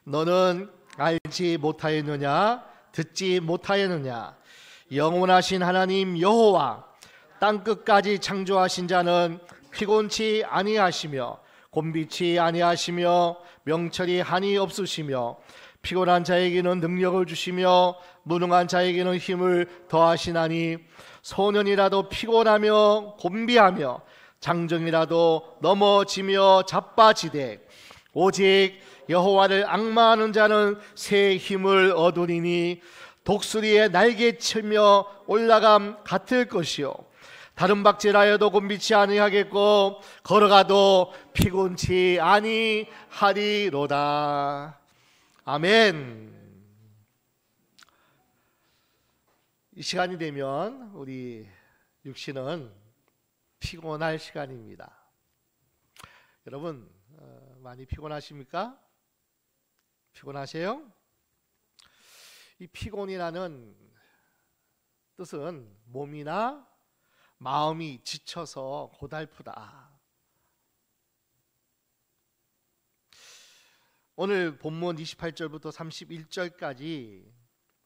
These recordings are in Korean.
너는 알지 못하였느냐? 듣지 못하였느냐? 영원하신 하나님 여호와 땅 끝까지 창조하신 자는 피곤치 아니하시며 곤비치 아니하시며 명철이 한이 없으시며 피곤한 자에게는 능력을 주시며 무능한 자에게는 힘을 더하시나니 소년이라도 피곤하며 곤비하며 장정이라도 넘어지며 자빠지되 오직 여호와를 앙마하는 자는 새 힘을 얻으리니 독수리의 날개치며 올라감 같을 것이요 다른 박질하여도 곤비치 아니하겠고 걸어가도 피곤치 아니하리로다. 아멘. 이 시간이 되면 우리 육신은 피곤할 시간입니다. 여러분 많이 피곤하십니까? 피곤하세요? 이 피곤이라는 뜻은 몸이나 마음이 지쳐서 고달프다. 오늘 본문 28절부터 31절까지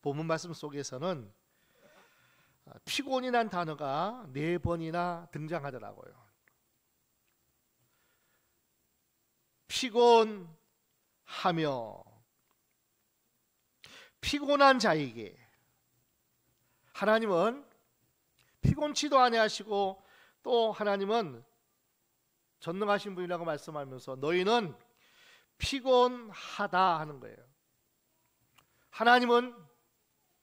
본문 말씀 속에서는 피곤이란 단어가 4번이나 등장하더라고요. 피곤하며 피곤한 자에게 하나님은 피곤치도 아니하시고 또 하나님은 전능하신 분이라고 말씀하면서 너희는 피곤하다 하는 거예요. 하나님은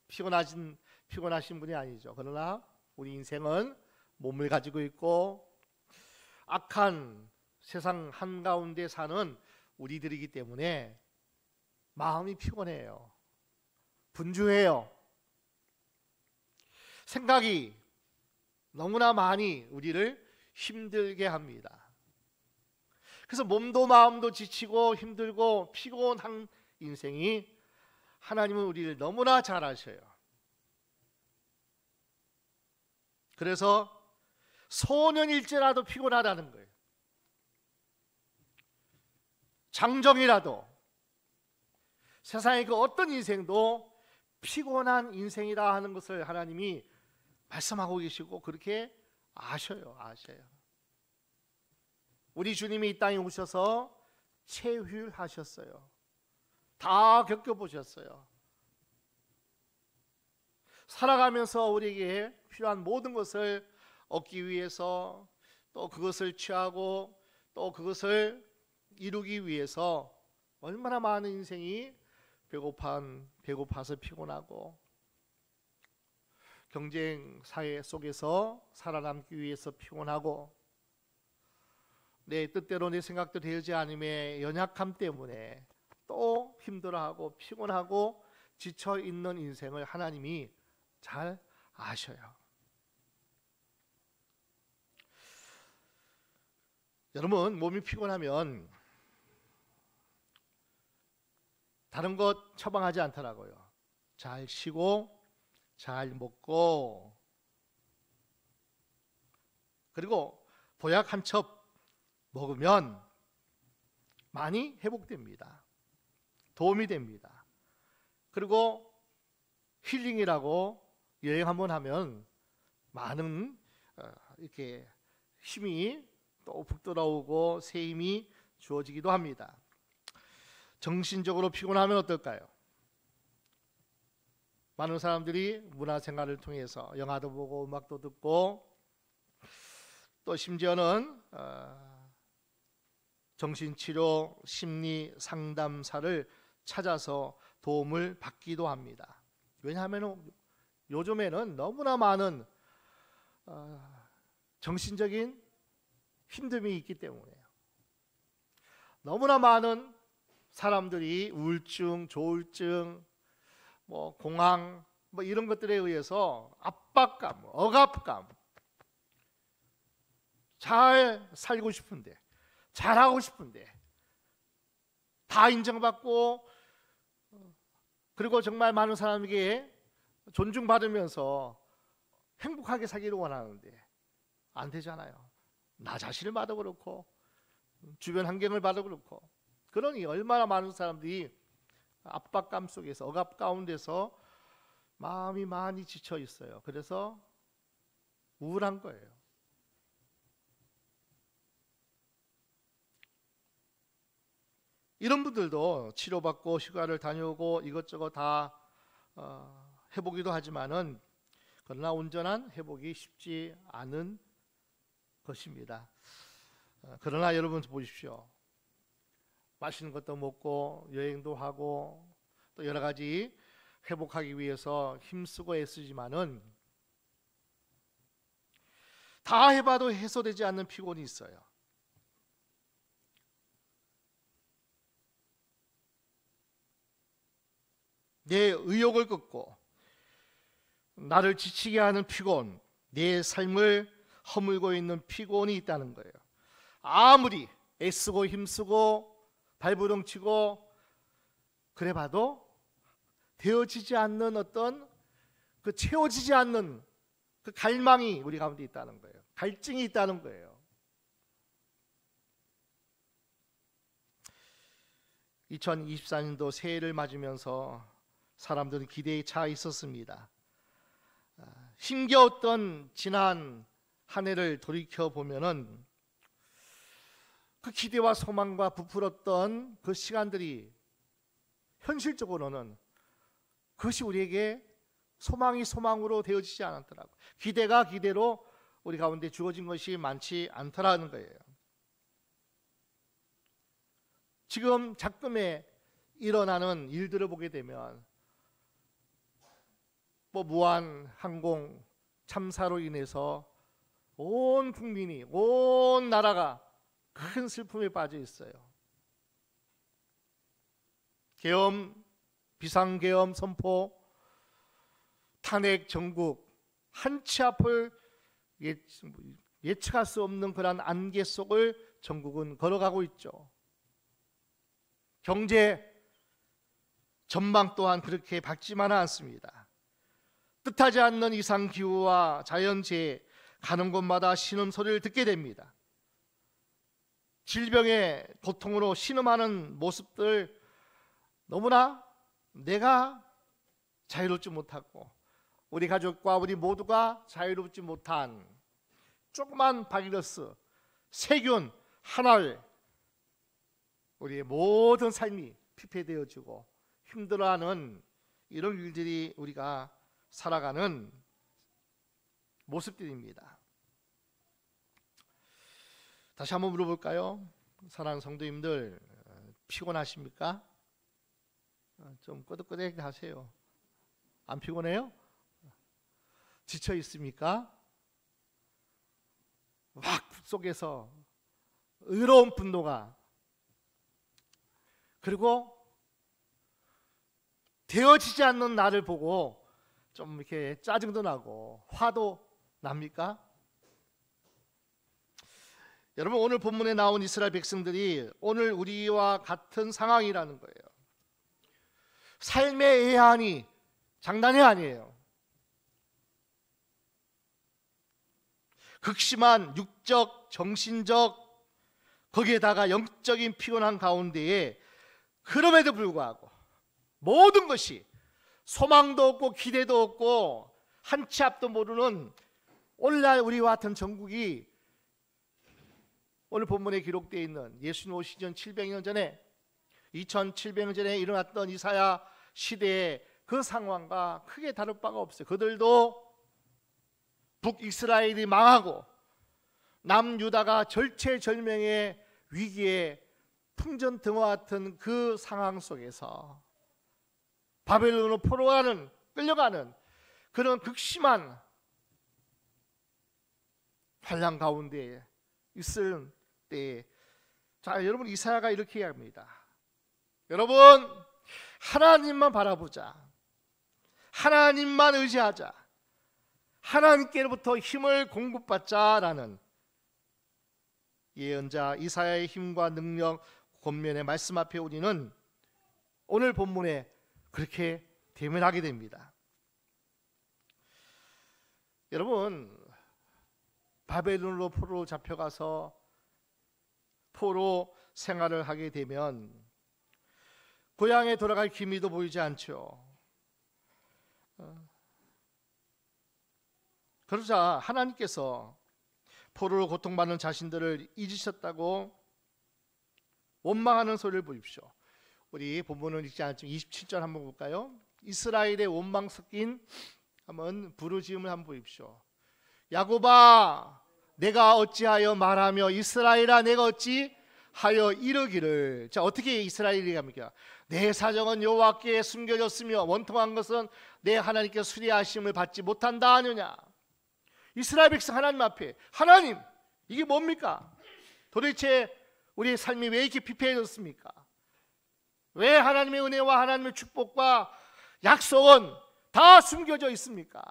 피곤하신 분이 아니죠. 그러나 우리 인생은 몸을 가지고 있고 악한 세상 한가운데 사는 우리들이기 때문에 마음이 피곤해요. 분주해요. 생각이 너무나 많이 우리를 힘들게 합니다. 그래서 몸도 마음도 지치고 힘들고 피곤한 인생이 하나님은 우리를 너무나 잘 아셔요. 그래서 소년일지라도 피곤하다는 거예요. 장정이라도 세상의 그 어떤 인생도 피곤한 인생이다 하는 것을 하나님이 말씀하고 계시고 그렇게 아셔요. 우리 주님이 이 땅에 오셔서 체휼하셨어요. 다 겪어보셨어요. 살아가면서 우리에게 필요한 모든 것을 얻기 위해서 또 그것을 취하고 또 그것을 이루기 위해서 얼마나 많은 인생이 배고파서 피곤하고 경쟁 사회 속에서 살아남기 위해서 피곤하고 내 뜻대로 내 생각대로 되지 않음의 연약함 때문에 또 힘들어하고 피곤하고 지쳐있는 인생을 하나님이 잘 아셔요. 여러분 몸이 피곤하면 다른 것 처방하지 않더라고요. 잘 쉬고 잘 먹고 그리고 보약 한 첩 먹으면 많이 회복됩니다. 도움이 됩니다. 그리고 힐링이라고 여행 한번 하면 많은 이렇게 힘이 또 북돋아오고 새 힘이 주어지기도 합니다. 정신적으로 피곤하면 어떨까요? 많은 사람들이 문화생활을 통해서 영화도 보고 음악도 듣고 또 심지어는 정신치료 심리 상담사를 찾아서 도움을 받기도 합니다. 왜냐하면 요즘에는 너무나 많은 정신적인 힘듦이 있기 때문에요. 너무나 많은 사람들이 우울증, 조울증, 공황 이런 것들에 의해서 압박감, 억압감, 잘 살고 싶은데, 잘하고 싶은데 다 인정받고 그리고 정말 많은 사람에게 존중받으면서 행복하게 살기를 원하는데 안 되잖아요. 나 자신을 봐도 그렇고 주변 환경을 봐도 그렇고 그러니 얼마나 많은 사람들이 압박감 속에서, 억압 가운데서 마음이 많이 지쳐 있어요. 그래서 우울한 거예요. 이런 분들도 치료받고 휴가를 다녀오고 이것저것 다 해보기도 하지만은, 그러나 온전한 회복이 쉽지 않은 것입니다. 그러나 여러분 보십시오. 맛있는 것도 먹고 여행도 하고 또 여러 가지 회복하기 위해서 힘쓰고 애쓰지만은 다 해봐도 해소되지 않는 피곤이 있어요. 내 의욕을 꺾고 나를 지치게 하는 피곤, 내 삶을 허물고 있는 피곤이 있다는 거예요. 아무리 애쓰고 힘쓰고 발버둥치고 그래봐도 되어지지 않는 어떤 그 채워지지 않는 그 갈망이 우리 가운데 있다는 거예요. 갈증이 있다는 거예요. 2024년도 새해를 맞으면서 사람들은 기대에 차 있었습니다. 힘겨웠던 지난 한 해를 돌이켜 보면은 그 기대와 소망과 부풀었던 그 시간들이 현실적으로는 그것이 우리에게 소망이 소망으로 되어지지 않았더라고요. 기대가 기대로 우리 가운데 주어진 것이 많지 않더라는 거예요. 지금 작금에 일어나는 일들을 보게 되면 무한 항공 참사로 인해서 온 국민이, 온 나라가 큰 슬픔에 빠져 있어요. 계엄, 비상계엄 선포, 탄핵 정국, 한치 앞을 예측할 수 없는 그런 안개 속을 전국은 걸어가고 있죠. 경제 전망 또한 그렇게 밝지만은 않습니다. 뜻하지 않는 이상기후와 자연재해, 가는 곳마다 신음소리를 듣게 됩니다. 질병의 고통으로 신음하는 모습들, 너무나 내가 자유롭지 못하고 우리 가족과 우리 모두가 자유롭지 못한 조그만 바이러스, 세균 하나를 우리의 모든 삶이 피폐되어지고 힘들어하는 이런 일들이 우리가 살아가는 모습들입니다. 다시 한번 물어볼까요? 사랑하는 성도님들, 피곤하십니까? 좀 끄덕끄덕 하세요. 안 피곤해요? 지쳐 있습니까? 막 속에서 의로운 분노가, 그리고 되어지지 않는 나를 보고 좀 이렇게 짜증도 나고 화도 납니까? 여러분, 오늘 본문에 나온 이스라엘 백성들이 오늘 우리와 같은 상황이라는 거예요. 삶의 애환이 장난이 아니에요. 극심한 육적, 정신적, 거기에다가 영적인 피곤한 가운데에, 그럼에도 불구하고 모든 것이 소망도 없고 기대도 없고 한치 앞도 모르는 오늘날 우리와 같은 전국이, 오늘 본문에 기록되어 있는 예수님 오시기 전 700년 전에, 2700년 전에 일어났던 이사야 시대의 그 상황과 크게 다를 바가 없어요. 그들도 북이스라엘이 망하고 남유다가 절체절명의 위기에 풍전등화 같은 그 상황 속에서 바벨론으로 끌려가는 그런 극심한 환난 가운데 있을 때에, 자, 여러분, 이사야가 이렇게 이야기합니다. 여러분, 하나님만 바라보자. 하나님만 의지하자. 하나님께로부터 힘을 공급받자라는 예언자 이사야의 힘과 능력 권면의 말씀 앞에 우리는 오늘 본문에 그렇게 대면하게 됩니다. 여러분, 바벨론으로 포로로 잡혀가서 포로 생활을 하게 되면 고향에 돌아갈 기미도 보이지 않죠. 그러자 하나님께서 포로로 고통받는 자신들을 잊으셨다고 원망하는 소리를 보십시오. 우리 본문은 읽지 않지만 27절 한번 볼까요? 이스라엘의 원망 섞인 한번 부르짖음을 한번 보십시오. 야곱아 내가 어찌하여 말하며 이스라엘아 내가 어찌하여 이르기를. 자, 어떻게 이스라엘이 합니까? 내 사정은 여호와께 숨겨졌으며 원통한 것은 내 하나님께 수리하심을 받지 못한다 하느냐. 이스라엘 백성 하나님 앞에, 하나님 이게 뭡니까? 도대체 우리의 삶이 왜 이렇게 피폐해졌습니까? 왜 하나님의 은혜와 하나님의 축복과 약속은 다 숨겨져 있습니까?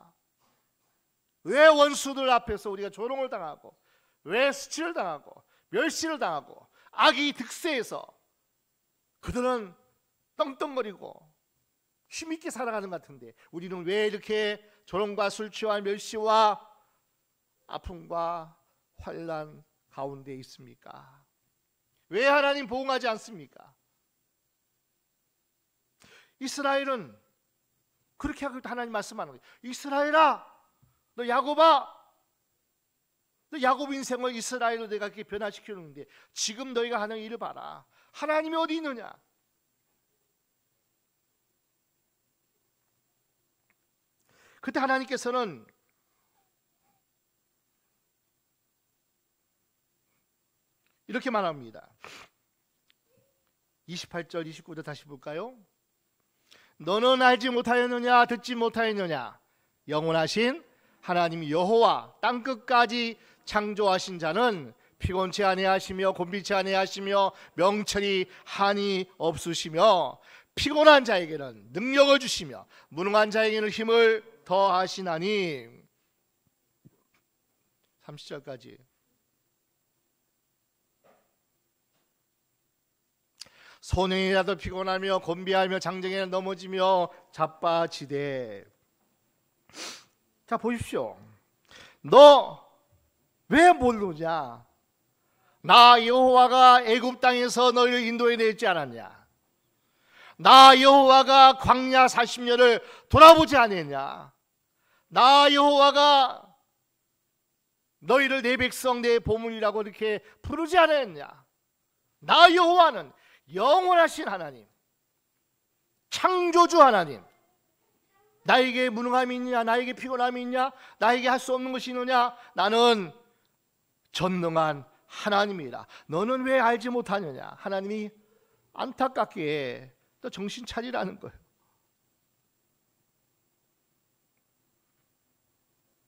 왜 원수들 앞에서 우리가 조롱을 당하고, 왜 수치를 당하고 멸시를 당하고 악이 득세해서 그들은 떵떵거리고 힘있게 살아가는 것 같은데 우리는 왜 이렇게 조롱과 술취와 멸시와 아픔과 환난 가운데 있습니까? 왜 하나님 보응하지 않습니까? 이스라엘은 그렇게 하고 하나님 말씀하는 거예요. 이스라엘아 너 야곱아 너 야곱 인생을 이스라엘로 내가 이렇게 변화시키는데 지금 너희가 하는 일을 봐라. 하나님이 어디 있느냐? 그때 하나님께서는 이렇게 말합니다. 28절 29절 다시 볼까요? 너는 알지 못하였느냐 듣지 못하였느냐 영원하신 하나님 여호와 땅끝까지 창조하신 자는 피곤치 아니하시며 곤비치 아니하시며 명철이 한이 없으시며 피곤한 자에게는 능력을 주시며 무능한 자에게는 힘을 더하시나니. 30절까지 소년이라도 피곤하며 곤비하며 장정에는 넘어지며 자빠지되. 자 보십시오. 너 왜 모르냐? 나 여호와가 애굽 땅에서 너희를 인도해냈지 않았냐? 나 여호와가 광야 40년을 돌아보지 않았냐? 나 여호와가 너희를 내 백성 내 보물이라고 이렇게 부르지 않았냐? 나 여호와는 영원하신 하나님, 창조주 하나님. 나에게 무능함이 있냐? 나에게 피곤함이 있냐? 나에게 할 수 없는 것이 있느냐? 나는 전능한 하나님이라. 너는 왜 알지 못하느냐? 하나님이 안타깝게 또 정신 차리라는 거예요.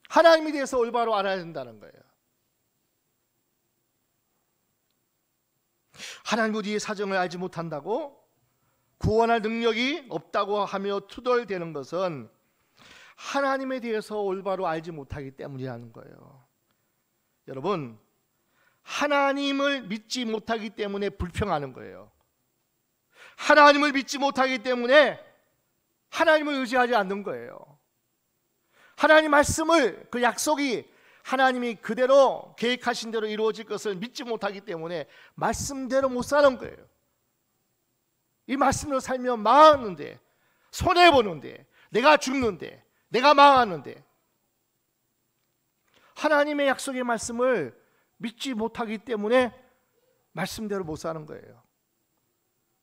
하나님에 대해서 올바로 알아야 된다는 거예요. 하나님 우리의 사정을 알지 못한다고 구원할 능력이 없다고 하며 투덜대는 것은 하나님에 대해서 올바로 알지 못하기 때문이라는 거예요. 여러분, 하나님을 믿지 못하기 때문에 불평하는 거예요. 하나님을 믿지 못하기 때문에 하나님을 의지하지 않는 거예요. 하나님 말씀을, 그 약속이 하나님이 그대로 계획하신 대로 이루어질 것을 믿지 못하기 때문에 말씀대로 못 사는 거예요. 이 말씀으로 살면 망하는데, 손해보는데, 내가 죽는데, 내가 망하는데, 하나님의 약속의 말씀을 믿지 못하기 때문에 말씀대로 못 사는 거예요.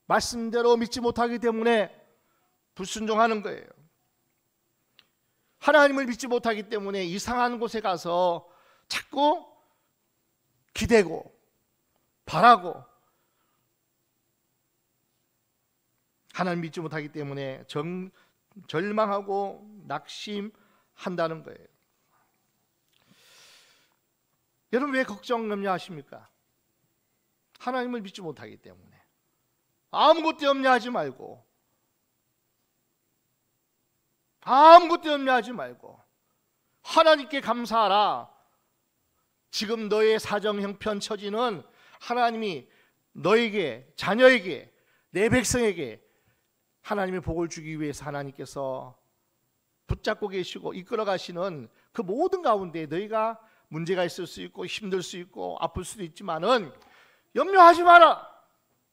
말씀대로 믿지 못하기 때문에 불순종하는 거예요. 하나님을 믿지 못하기 때문에 이상한 곳에 가서 자꾸 기대고 바라고, 하나님 믿지 못하기 때문에 절망하고 낙심한다는 거예요. 여러분 왜 걱정 염려하십니까? 하나님을 믿지 못하기 때문에. 아무것도 염려하지 말고, 아무것도 염려하지 말고 하나님께 감사하라. 지금 너의 사정 형편 처지는 하나님이 너에게, 자녀에게, 내 백성에게 하나님의 복을 주기 위해서 하나님께서 붙잡고 계시고 이끌어 가시는 그 모든 가운데 너희가 문제가 있을 수 있고 힘들 수 있고 아플 수도 있지만은 염려하지 마라.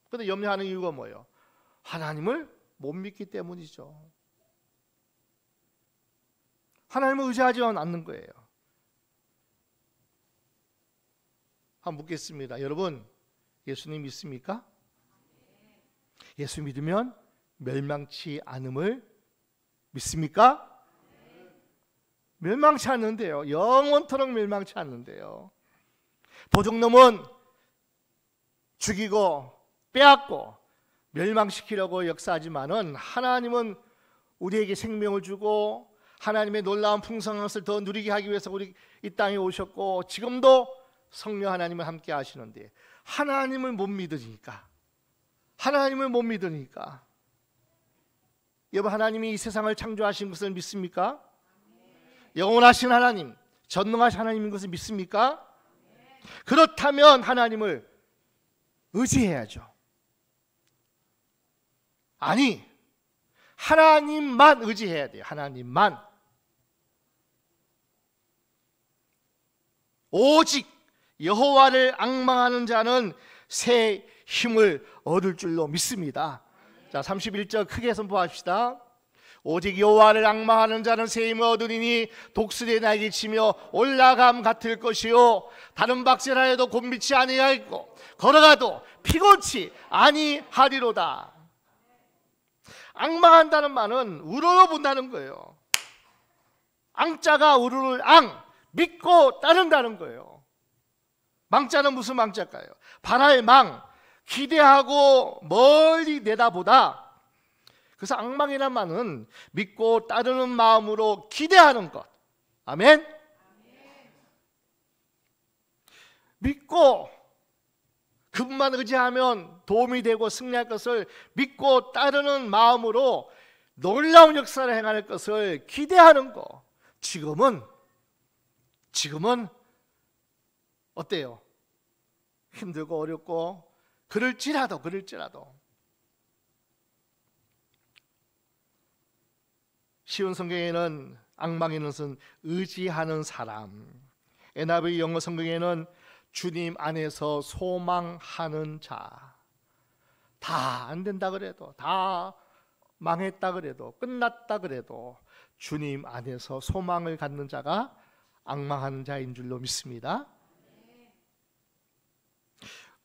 근데 염려하는 이유가 뭐예요? 하나님을 못 믿기 때문이죠. 하나님을 의지하지 않는 거예요. 한번 묻겠습니다. 여러분, 예수님 믿습니까? 예수 믿으면 멸망치 않음을 믿습니까? 멸망치 않는데요. 영원토록 멸망치 않는데요. 도둑놈은 죽이고 빼앗고 멸망시키려고 역사하지만은 하나님은 우리에게 생명을 주고 하나님의 놀라운 풍성한 것을 더 누리게 하기 위해서 우리 이 땅에 오셨고 지금도 성령 하나님을 함께 하시는데 하나님을 못 믿으니까 여러분, 하나님이 이 세상을 창조하신 것을 믿습니까? 영원하신 하나님, 전능하신 하나님인 것을 믿습니까? 그렇다면 하나님을 의지해야죠. 아니, 하나님만 의지해야 돼요. 하나님만. 오직 여호와를 앙망하는 자는 새 힘을 얻을 줄로 믿습니다. 자, 31절 크게 선포합시다. 오직 여호와를 앙망하는 자는 새 힘을 얻으리니 독수리의 날개 치며 올라감 같을 것이요 다른 박새나 해도 곤비치 아니하겠고 걸어가도 피곤치 아니하리로다. 앙망한다는 말은 우러러본다는 거예요. 앙자가 우르르 앙, 믿고 따른다는 거예요. 망자는 무슨 망자일까요? 바라의 망, 기대하고 멀리 내다보다. 그래서 앙망이란 말은 믿고 따르는 마음으로 기대하는 것. 아멘? 믿고 그분만 의지하면 도움이 되고 승리할 것을 믿고 따르는 마음으로 놀라운 역사를 행할 것을 기대하는 것. 지금은 어때요? 힘들고 어렵고 그럴지라도 쉬운 성경에는 앙망이는 것은 의지하는 사람, NIV 영어 성경에는 주님 안에서 소망하는 자. 다 안 된다 그래도, 다 망했다 그래도, 끝났다 그래도 주님 안에서 소망을 갖는 자가 앙망하는 자인 줄로 믿습니다.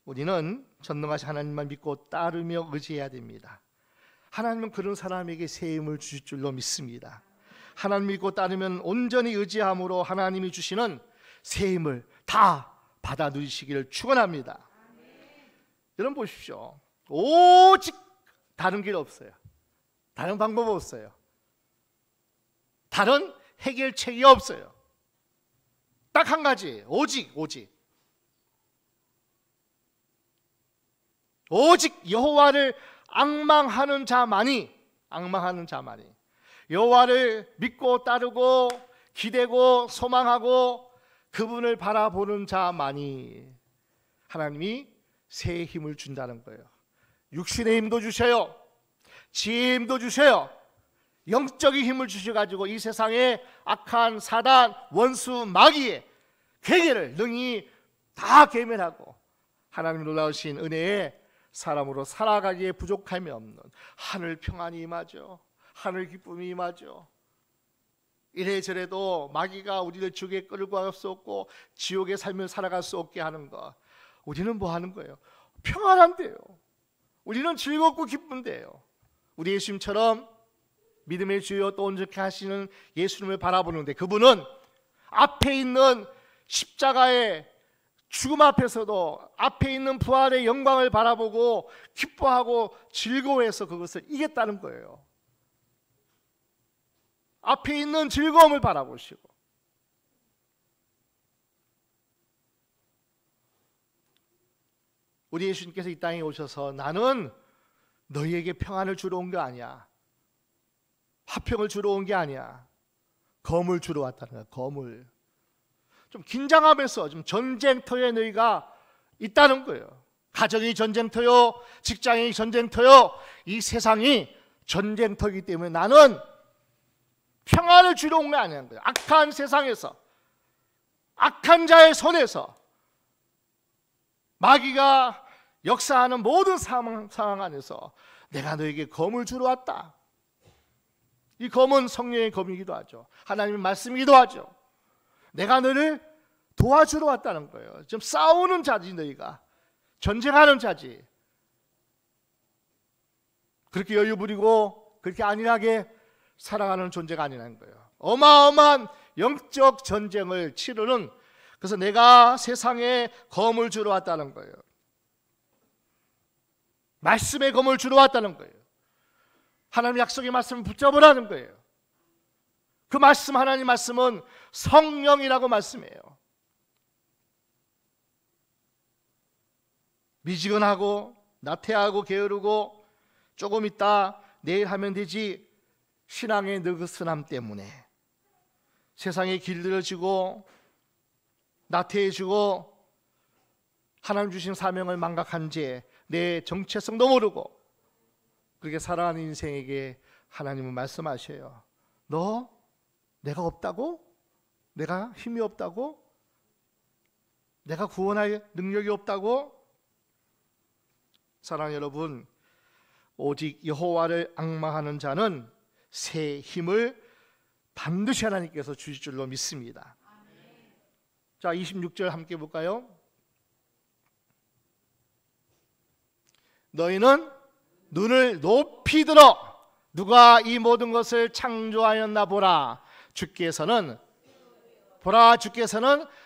우리는 전능하신 하나님만 믿고 따르며 의지해야 됩니다. 하나님은 그런 사람에게 새 힘을 주실 줄로 믿습니다. 하나님 믿고 따르면 온전히 의지함으로 하나님이 주시는 새 힘을 다 받아 누리시기를 축원합니다. 여러분 보십시오. 오직 다른 길 없어요. 다른 방법 없어요. 다른 해결책이 없어요. 딱 한 가지, 오직 여호와를 앙망하는 자만이 여호와를 믿고 따르고 기대고 소망하고 그분을 바라보는 자만이 하나님이 새 힘을 준다는 거예요. 육신의 힘도 주셔요. 지혜의 힘도 주셔요. 영적인 힘을 주셔가지고 이 세상의 악한 사단, 원수, 마귀의 괴계를 능히 다 괴멸하고 하나님 놀라우신 은혜에 사람으로 살아가기에 부족함이 없는 하늘 평안이 임하죠. 하늘 기쁨이 임하죠. 이래저래도 마귀가 우리를 지옥에 끌고 갈 수 없고 지옥의 삶을 살아갈 수 없게 하는 것. 우리는 뭐 하는 거예요? 평안한데요. 우리는 즐겁고 기쁜데요. 우리 예수님처럼 믿음의 주여 또 온전케 하시는 예수님을 바라보는데 그분은 앞에 있는 십자가의 죽음 앞에서도 앞에 있는 부활의 영광을 바라보고 기뻐하고 즐거워해서 그것을 이겼다는 거예요. 앞에 있는 즐거움을 바라보시고 우리 예수님께서 이 땅에 오셔서 나는 너희에게 평안을 주러 온 게 아니야, 화평을 주러 온 게 아니야, 검을 주러 왔다는 거야. 검을. 좀 긴장하면서 좀 전쟁터에 너희가 있다는 거예요. 가정이 전쟁터요, 직장이 전쟁터요, 이 세상이 전쟁터이기 때문에 나는 평안을 주러 온 게 아니라는 거예요. 악한 세상에서, 악한 자의 손에서, 마귀가 역사하는 모든 상황 안에서 내가 너에게 검을 주러 왔다. 이 검은 성령의 검이기도 하죠. 하나님의 말씀이기도 하죠. 내가 너를 도와주러 왔다는 거예요. 지금 싸우는 자지, 너희가 전쟁하는 자지. 그렇게 여유 부리고 그렇게 안일하게 살아가는 존재가 아니라는 거예요. 어마어마한 영적 전쟁을 치르는, 그래서 내가 세상에 검을 주러 왔다는 거예요. 말씀의 검을 주러 왔다는 거예요. 하나님 약속의 말씀을 붙잡으라는 거예요. 그 말씀, 하나님 말씀은 성령이라고 말씀해요. 미지근하고 나태하고 게으르고 조금 있다 내일 하면 되지, 신앙의 느슨함 때문에 세상에 길들여지고 나태해지고 하나님 주신 사명을 망각한 채 내 정체성도 모르고 그렇게 살아가는 인생에게 하나님은 말씀하셔요. 너 내가 없다고? 내가 힘이 없다고? 내가 구원할 능력이 없다고? 사랑하는 여러분, 오직 여호와를 앙망하는 자는 새 힘을 반드시 하나님께서 주실 줄로 믿습니다. 자, 26절 함께 볼까요? 너희는 눈을 높이 들어 누가 이 모든 것을 창조하였나 보라. 주께서는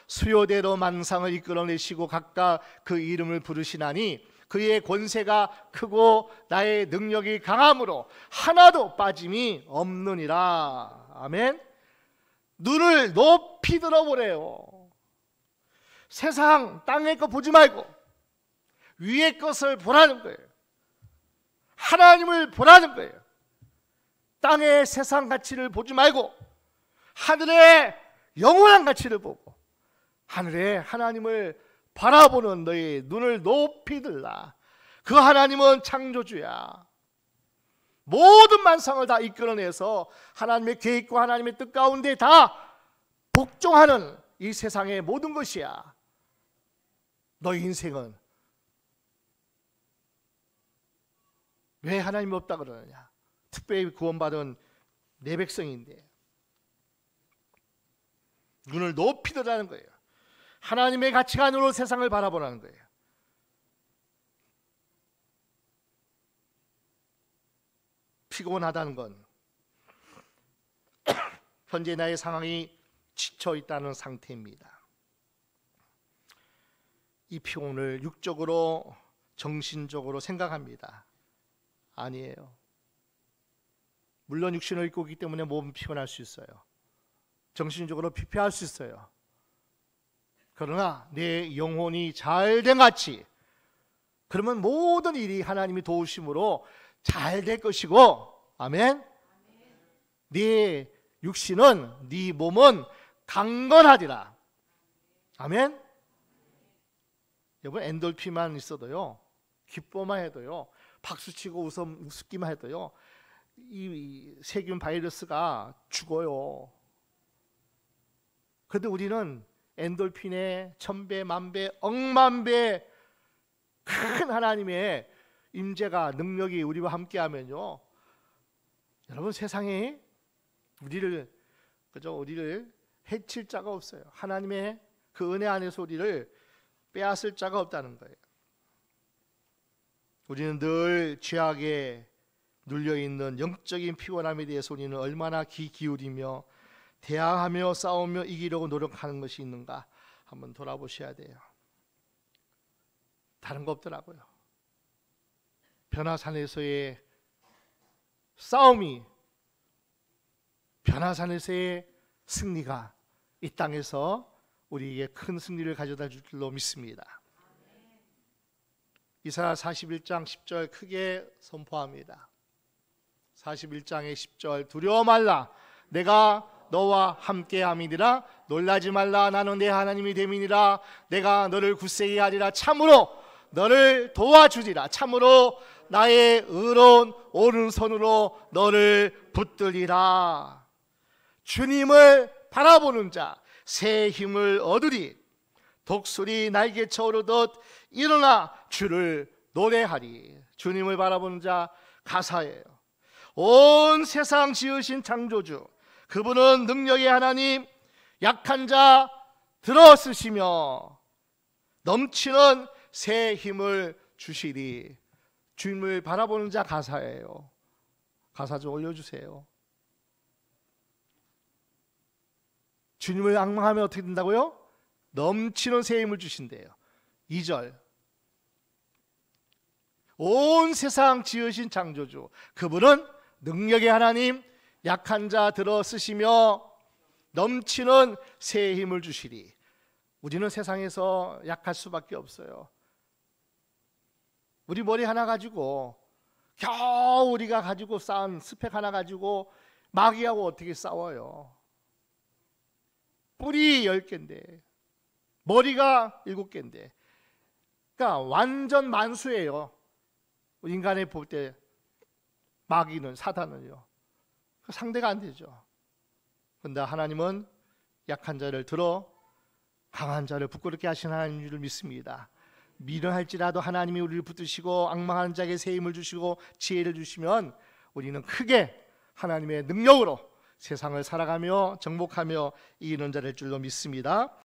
수요대로 만상을 이끌어내시고 각각 그 이름을 부르시나니 그의 권세가 크고 나의 능력이 강함으로 하나도 빠짐이 없느니라. 아멘. 눈을 높이 들어보래요. 세상 땅의 것 보지 말고 위의 것을 보라는 거예요. 하나님을 보라는 거예요. 땅의 세상 가치를 보지 말고 하늘의 영원한 가치를 보고 하늘의 하나님을 바라보는 너희 눈을 높이 들라. 그 하나님은 창조주야. 모든 만상을 다 이끌어내서 하나님의 계획과 하나님의 뜻 가운데 다 복종하는 이 세상의 모든 것이야. 너희 인생은 왜 하나님이 없다 그러느냐? 특별히 구원받은 내 백성인데. 눈을 높이 들라는 거예요. 하나님의 가치관으로 세상을 바라보라는 거예요. 피곤하다는 건 현재 나의 상황이 지쳐 있다는 상태입니다. 이 피곤을 육적으로 정신적으로 생각합니다. 아니에요. 물론 육신을 입고 있기 때문에 몸은 피곤할 수 있어요. 정신적으로 피폐할 수 있어요. 그러나 내 영혼이 잘된 같이, 그러면 모든 일이 하나님이 도우심으로 잘 될 것이고, 아멘. 네 육신은, 네 몸은 강건하리라. 아멘. 여러분, 엔돌핀만 있어도요, 기뻐만 해도요, 박수치고 웃기만 해도요, 이 세균 바이러스가 죽어요. 그런데 우리는 엔돌핀의 1000배, 10,000배, 억만배 큰 하나님의 임재가, 능력이 우리와 함께하면요, 여러분, 세상에 우리를 해칠 자가 없어요. 하나님의 그 은혜 안에서 우리를 빼앗을 자가 없다는 거예요. 우리는 늘 죄악에 눌려있는 영적인 피곤함에 대해서 우리는 얼마나 귀 기울이며 대항하며 싸우며 이기려고 노력하는 것이 있는가 한번 돌아보셔야 돼요. 다른 거 없더라고요. 변화산에서의 싸움이, 변화산에서의 승리가 이 땅에서 우리에게 큰 승리를 가져다 줄 줄로 믿습니다. 이사야 41장 10절 크게 선포합니다. 41장의 10절, 두려워 말라, 내가 너와 함께함이니라. 놀라지 말라, 나는 내 하나님이 됨이니라. 내가 너를 굳세게 하리라. 참으로 너를 도와주리라. 참으로 나의 의로운 오른손으로 너를 붙들리라. 주님을 바라보는 자 새 힘을 얻으리. 독수리 날개쳐 오르듯 일어나 주를 노래하리. 주님을 바라보는 자 가사예요. 온 세상 지으신 창조주, 그분은 능력의 하나님, 약한 자 들어 쓰시며 넘치는 새 힘을 주시리. 주님을 바라보는 자 가사예요. 가사 좀 올려주세요. 주님을 앙망하면 어떻게 된다고요? 넘치는 새 힘을 주신대요. 2절, 온 세상 지으신 창조주, 그분은 능력의 하나님, 약한 자 들어 쓰시며 넘치는 새 힘을 주시리. 우리는 세상에서 약할 수밖에 없어요. 우리 머리 하나 가지고, 겨우 우리가 가지고 쌓은 스펙 하나 가지고 마귀하고 어떻게 싸워요? 뿔이 10개인데 머리가 7개인데, 그러니까 완전 만수예요. 인간에 볼 때 마귀는, 사단은요, 상대가 안 되죠. 그런데 하나님은 약한 자를 들어 강한 자를 부끄럽게 하신 하나님인 줄 믿습니다. 미련할지라도 하나님이 우리를 붙드시고 앙망하는 자에게 새 힘을 주시고 지혜를 주시면 우리는 크게 하나님의 능력으로 세상을 살아가며 정복하며 이기는 자를 줄로 믿습니다.